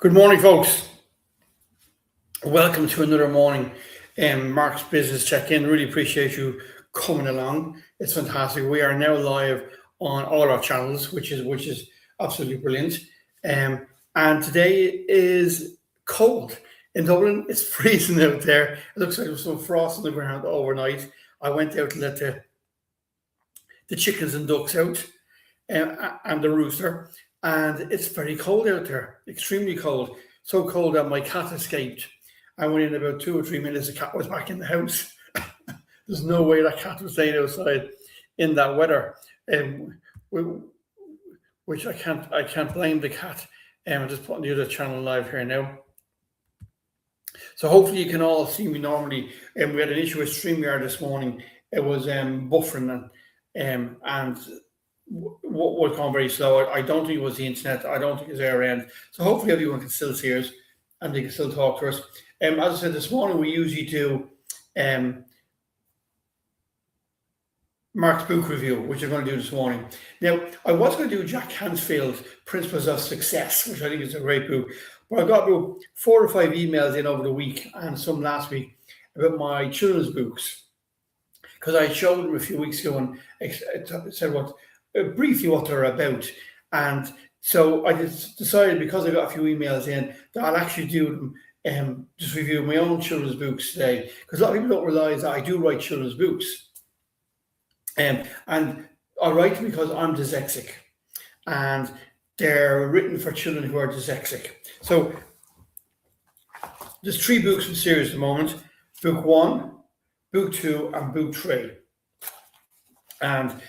Good morning, folks. Welcome to another morning Mark's Business Check-in. Really appreciate you coming along. It's fantastic. We are now live on all our channels, which is absolutely brilliant. And today is cold in Dublin. It's freezing out there. It looks like there's some frost on the ground overnight. I went out to let the chickens and ducks out and the rooster, and it's very cold out there, extremely cold. So cold that my cat escaped. I went in about 2 or 3 minutes, the cat was back in the house. There's no way that cat was staying outside in that weather, which I can't blame the cat. I'm just putting the other channel live here now. So hopefully you can all see me normally. We had an issue with StreamYard this morning. It was buffering and what gone very slow. I don't think it was the internet. I don't think it's our end. So hopefully everyone can still see us and they can still talk to us. As I said this morning, we usually do Mark's book review, which I'm going to do this morning. Now, I was going to do Jack Canfield's Principles of Success, which I think is a great book. But I got about 4 or 5 emails in over the week and some last week about my children's books, because I showed them a few weeks ago and said briefly what they're about. And so I just decided, because I got a few emails in, that I'll actually do them, just review my own children's books today, because a lot of people don't realize that I do write children's books. And I write them because I'm dyslexic, and they're written for children who are dyslexic. So there's 3 books in the series at the moment: book 1, book 2, and book 3. And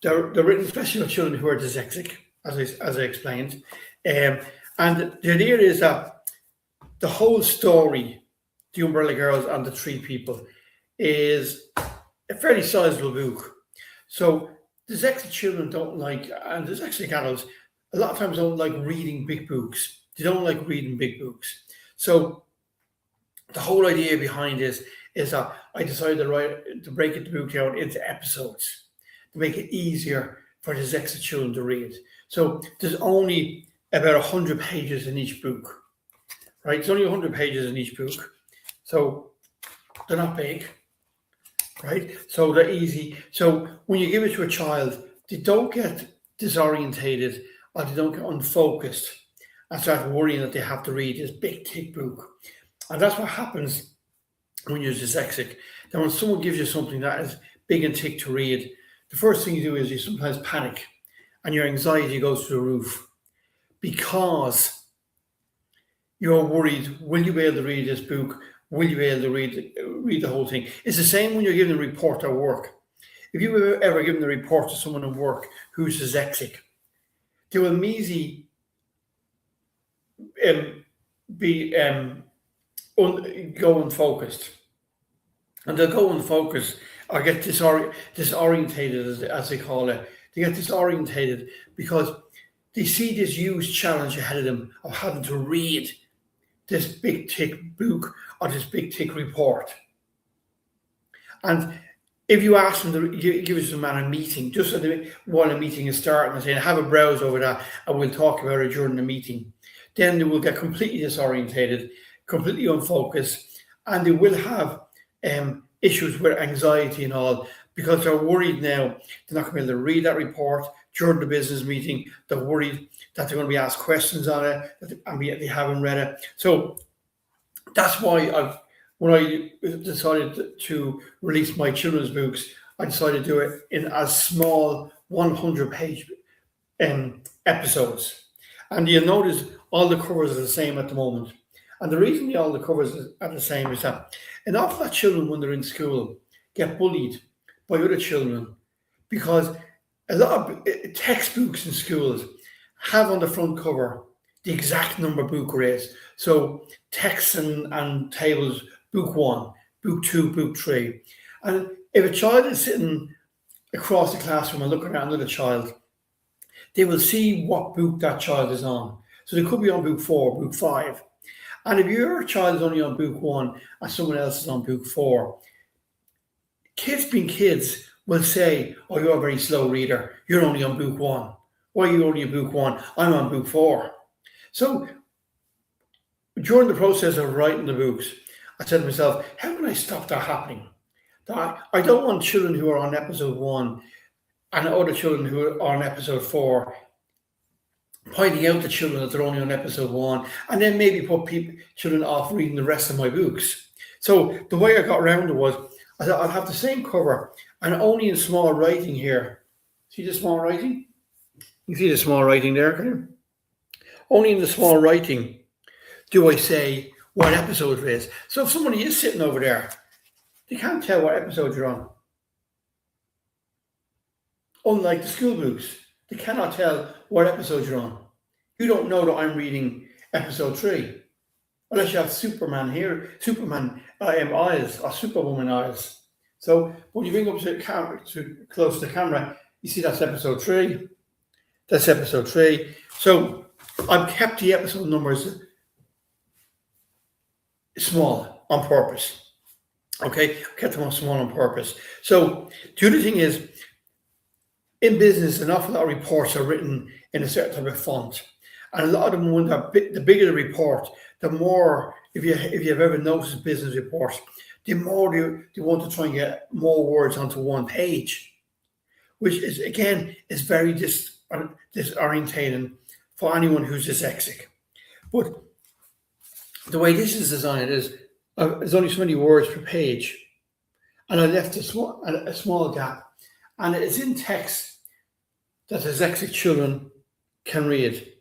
they're written especially for children who are dyslexic, as I explained. And the idea is that the whole story, The Umbrella Girls and the 3 People, is a fairly sizable book. So dyslexic children don't like, and dyslexic adults a lot of times don't like reading big books. They don't like reading big books. So the whole idea behind this is that I decided to break the book down into episodes to make it easier for dyslexic children to read. So there's only about 100 pages in each book, right? It's only 100 pages in each book. So they're not big, right? So they're easy. So when you give it to a child, they don't get disorientated or they don't get unfocused and start worrying that they have to read this big, thick book. And that's what happens when you're dyslexic. Then when someone gives you something that is big and thick to read, the first thing you do is you sometimes panic and your anxiety goes through the roof, because you're worried, will you be able to read this book? Will you be able to read the whole thing? It's the same when you're giving a report at work. If you've ever given a report to someone at work who's dyslexic, they will immediately go unfocused. And they'll go unfocused or get disorientated, as they call it. They get disorientated because they see this huge challenge ahead of them of having to read this big, thick book or this big, thick report. And if you ask them to give us them at a meeting, just while a meeting is starting, and saying, have a browse over that and we'll talk about it during the meeting, then they will get completely disorientated, completely unfocused, and they will have issues with anxiety and all, because they're worried now they're not going to be able to read that report during the business meeting. They're worried that they're going to be asked questions on it and they haven't read it. So that's why when I decided to release my children's books, I decided to do it in as small 100-page episodes. And you'll notice all the covers are the same at the moment. And the reason all the covers are the same is that an awful lot of children, when they're in school, get bullied by other children, because a lot of textbooks in schools have on the front cover the exact number book is. So texts and tables, book 1, book 2, book 3. And if a child is sitting across the classroom and looking at another child, they will see what book that child is on. So they could be on book 4, book 5. And if your child is only on book 1 and someone else is on book 4, kids being kids will say, oh, you're a very slow reader. You're only on book 1. Why are you only on book 1? I'm on book 4. So during the process of writing the books, I said to myself, how can I stop that happening? I don't want children who are on episode 1 and other children who are on episode 4 pointing out to children that they're only on episode 1, and then maybe put children off reading the rest of my books. So the way I got around it was, I thought I'll have the same cover and only in small writing here. See the small writing? You see the small writing there, can you? Only in the small writing do I say what episode it is. So if somebody is sitting over there, they can't tell what episode you're on. Unlike the school books, they cannot tell what episode you're on. You don't know that I'm reading episode 3. Unless you have Superman here, Superman eyes or Superwoman eyes. So when you bring up to the camera, close to the camera, you see that's episode 3. That's episode 3. So I've kept the episode numbers small on purpose. Okay, I kept them small on purpose. So the other thing is, in business, an awful lot of reports are written in a certain type of font, and a lot of them, the bigger the report, the more. If you've ever noticed business reports, the more you want to try and get more words onto one page, which is again is very disorientating for anyone who's dyslexic. But the way this is designed is there's only so many words per page, and I left a small gap, and it's in text that dyslexic children can read,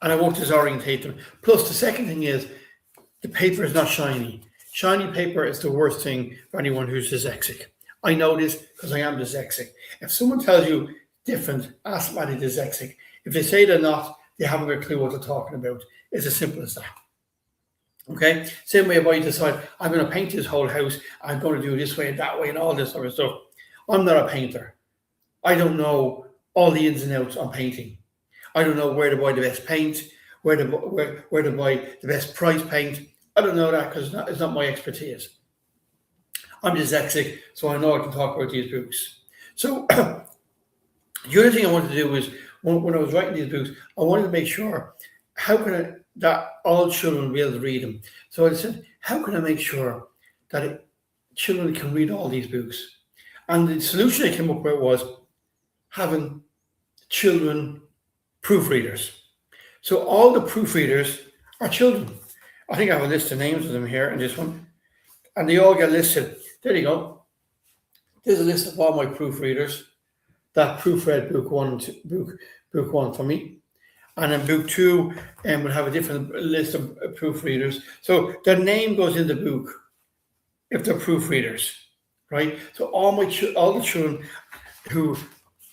and I won't disorientate them. Plus, the second thing is the paper is not shiny. Shiny paper is the worst thing for anyone who's dyslexic. I know this because I am dyslexic. If someone tells you different, ask somebody dyslexic. If they say they're not, they haven't got a clue what they're talking about. It's as simple as that. Okay? Same way if I decide I'm going to paint this whole house, I'm going to do it this way and that way and all this sort of stuff. I'm not a painter. I don't know all the ins and outs on painting. I don't know where to buy the best paint, where to buy the best price paint. I don't know that because it's not my expertise. I'm dyslexic, so I know I can talk about these books. So the other thing I wanted to do was, when I was writing these books, I wanted to make sure, that all children will be able to read them. So I said, how can I make sure that children can read all these books? And the solution I came up with was having children proofreaders. So all the proofreaders are children. I think I have a list of names of them here in this one. And they all get listed. There you go. There's a list of all my proofreaders that proofread book one for me. And then book 2 will have a different list of proofreaders. So their name goes in the book if they're proofreaders, right? So all the children who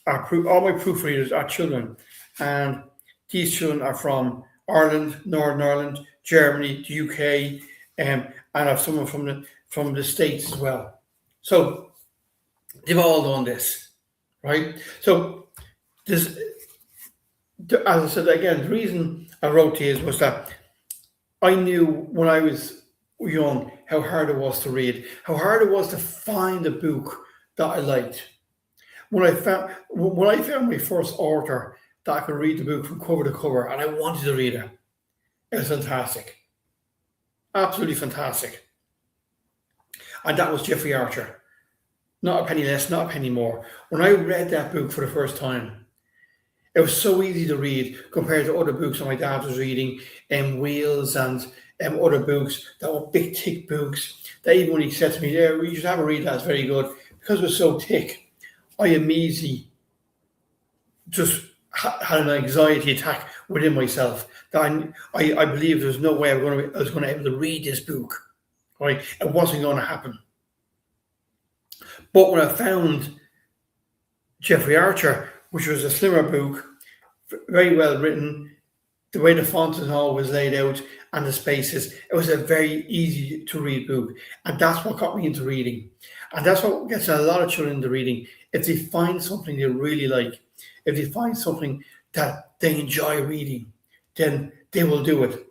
are all my proofreaders are children, and these children are from Ireland, Northern Ireland, Germany, the UK, and I have someone from the States as well. So they've all done this, right? So this, as I said again, the reason I wrote these was that I knew when I was young how hard it was to read, how hard it was to find a book that I liked. When I found my first author that I could read the book from cover to cover and I wanted to read it, it was fantastic. Absolutely fantastic. And that was Jeffrey Archer. Not a penny less, not a penny more. When I read that book for the first time, it was so easy to read compared to other books that my dad was reading, Wheels and other books that were big, thick books. That even when he said to me, "There, you should have a read, that's very good," because it was so thick, I immediately just had an anxiety attack within myself that I believed there was no way I was going to be able to read this book. Right? It wasn't going to happen. But when I found Jeffrey Archer, which was a slimmer book, very well written, the way the font and all was laid out and the spaces, it was a very easy to read book. And that's what got me into reading. And that's what gets a lot of children into reading. If they find something they really like, if they find something that they enjoy reading, then they will do it.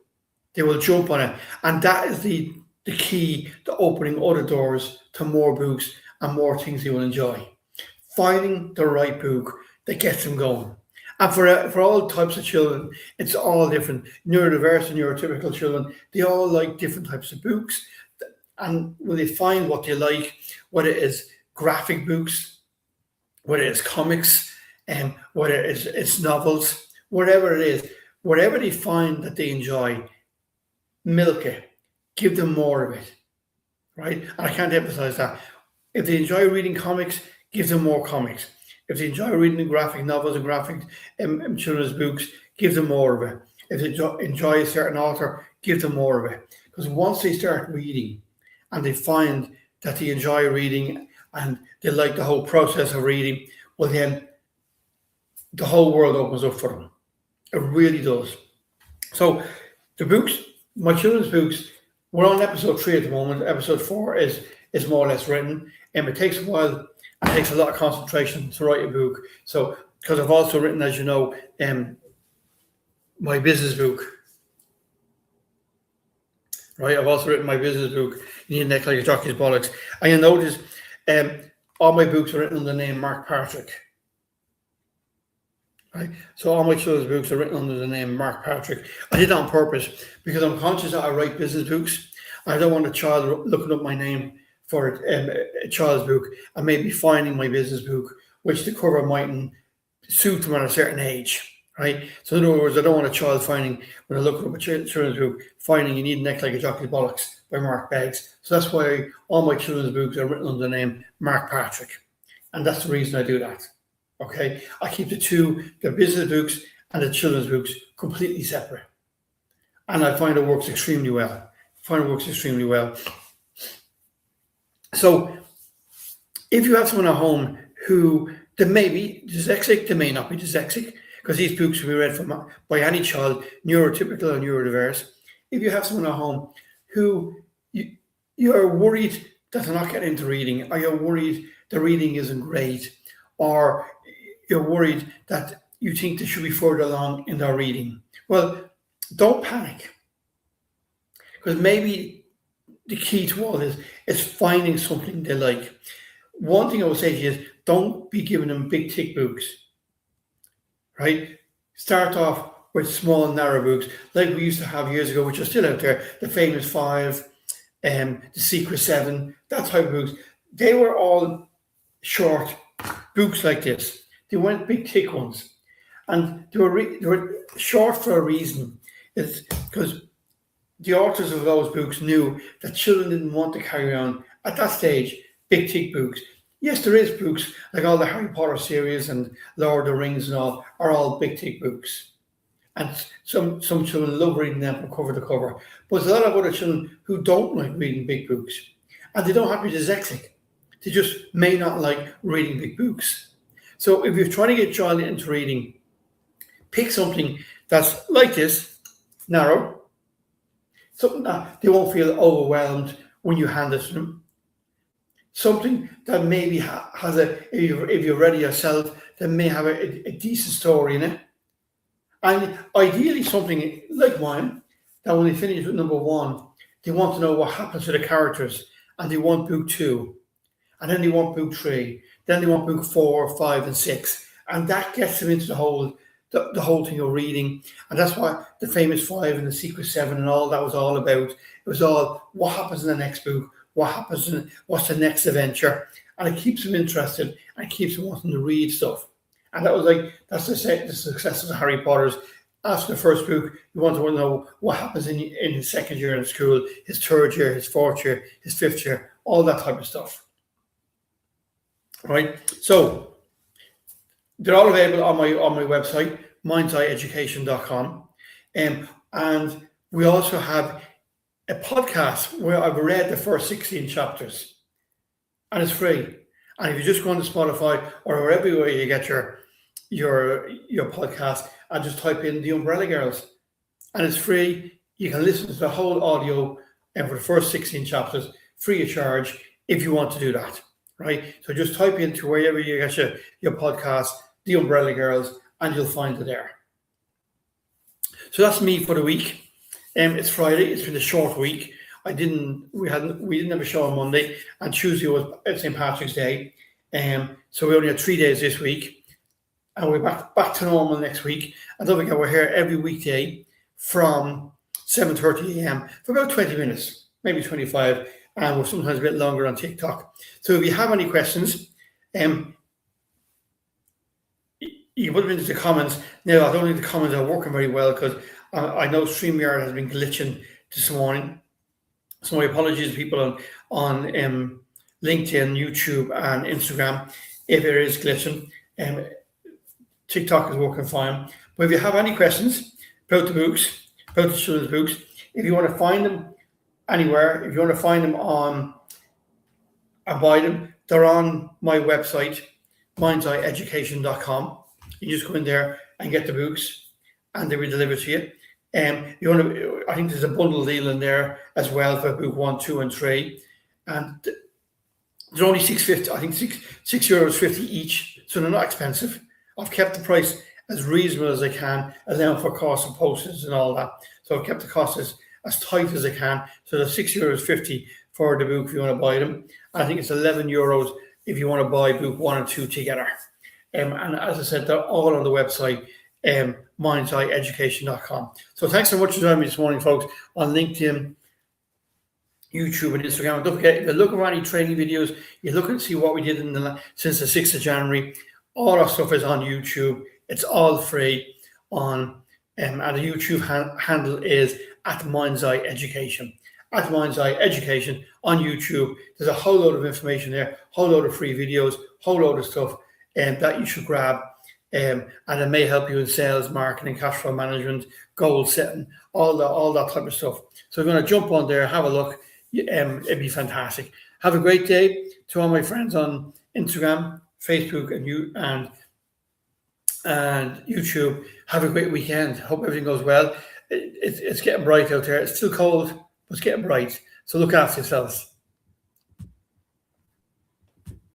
They will jump on it. And that is the key to opening other doors to more books and more things they will enjoy. Finding the right book that gets them going. And for all types of children, it's all different. Neurodiverse and neurotypical children, they all like different types of books. And when they find what they like, whether it is graphic books, whether it's comics, whether it's novels, whatever it is, whatever they find that they enjoy, milk it, give them more of it, right? And I can't emphasize that. If they enjoy reading comics, give them more comics. If they enjoy reading the graphic novels and graphic children's books, give them more of it. If they enjoy a certain author, give them more of it. Because once they start reading and they find that they enjoy reading and they like the whole process of reading, well then the whole world opens up for them. It really does. So the books, my children's books, we're on episode 3 at the moment. Episode 4 is more or less written. It takes a while. It takes a lot of concentration to write a book. So, because I've also written, as you know, my business book. Right, I've also written my business book. You need a neck like a jockey's bollocks. And you'll notice all my books are written under the name Mark Patrick. Right, so all my children's books are written under the name Mark Patrick. I did that on purpose because I'm conscious that I write business books. I don't want a child looking up my name for a child's book and maybe finding my business book, which the cover mightn't suit them at a certain age, right? So in other words, I don't want a child finding, when I look up a children's book, finding You Need a Neck Like a Jockey's Bollocks by Mark Beggs. So that's why all my children's books are written under the name Mark Patrick. And that's the reason I do that, okay? I keep the business books and the children's books completely separate. And I find it works extremely well. So if you have someone at home who they may be dyslexic, they may not be dyslexic, because these books will be read by any child, neurotypical or neurodiverse. If you have someone at home who you are worried that they're not getting into reading, or you're worried the reading isn't great, or you're worried that you think they should be further along in their reading, well, don't panic. Because maybe the key to all this is finding something they like. One thing I would say to you is don't be giving them big, thick books, right? Start off with small, narrow books like we used to have years ago, which are still out there, the Famous Five, the Secret Seven, that type of books. They were all short books like this. They weren't big, thick ones. And they were short for a reason. It's because the authors of those books knew that children didn't want to carry on, at that stage, big, thick books. Yes, there is books, like all the Harry Potter series and Lord of the Rings and all, are all big, thick books. And some children love reading them from cover to cover. But there's a lot of other children who don't like reading big books. And they don't have to be dyslexic. They just may not like reading big books. So if you're trying to get a child into reading, pick something that's like this, narrow, something that they won't feel overwhelmed when you hand it to them. Something that maybe has if you're ready yourself, that may have a decent story in it. And ideally something like mine, that when they finish with number 1, they want to know what happens to the characters, and they want book 2, and then they want book 3, then they want book 4, 5, and 6, and that gets them into the whole thing of reading. And that's what the Famous Five and the Secret Seven and all that was all about. It was all what happens in the next book, what's the next adventure, and it keeps them interested and it keeps them wanting to read stuff. And that's the success of Harry Potter's. After the first book, you want to know what happens in his second year in school, his third year, his fourth year, his fifth year, all that type of stuff. Right? So they're all available on my website, mindseyeducation.com. And we also have a podcast where I've read the first 16 chapters, and it's free. And if you just go on to Spotify or wherever you get your podcast, and just type in The Umbrella Girls, and it's free. You can listen to the whole audio and for the first 16 chapters free of charge if you want to do that, right? So just type into wherever you get your podcast, The Umbrella Girls, and you'll find it there. So that's me for the week. It's Friday. It's been a short week. We didn't have a show on Monday, and Tuesday was St. Patrick's Day. So we only had 3 days this week. and we're back to normal next week. And don't forget, we're here every weekday from 7:30 a.m. for about 20 minutes, maybe 25, and we're sometimes a bit longer on TikTok. So if you have any questions, you put them into the comments. Now, I don't think the comments are working very well because I know StreamYard has been glitching this morning. So my apologies to people on LinkedIn, YouTube, and Instagram if it is glitching. TikTok is working fine. But if you have any questions about the books, about the children's books, if you want to find them anywhere, if you want to find them on and buy them, they're on my website, mindseyeducation.com. You just go in there and get the books, and they will deliver to you. You want to? I think there's a bundle deal in there as well for book 1, 2, and 3, and they're only €6.50. I think €6.50 each, so they're not expensive. I've kept the price as reasonable as I can, allowing for costs of postage and all that. So I've kept the costs as tight as I can. So they're €6.50 for the book if you want to buy them. And I think it's €11 if you want to buy book 1 and 2 together. And as I said, they're all on the website, mindseyeducation.com. So thanks so much for joining me this morning, folks, on LinkedIn, YouTube, and Instagram. And don't forget, if you're looking for any training videos, you're looking to see what we did since the 6th of January, all our stuff is on YouTube. It's all free and the YouTube handle is at Mind's Eye Education. At Mind's Eye Education on YouTube. There's a whole load of information there, whole load of free videos, whole load of stuff that you should grab. And it may help you in sales, marketing, cash flow management, goal setting, all that type of stuff. So if you want to jump on there, have a look. It'd be fantastic. Have a great day to all my friends on Instagram, Facebook, and YouTube. Have a great weekend. Hope everything goes well. It's getting bright out there. It's still cold, but it's getting bright. So look after yourselves.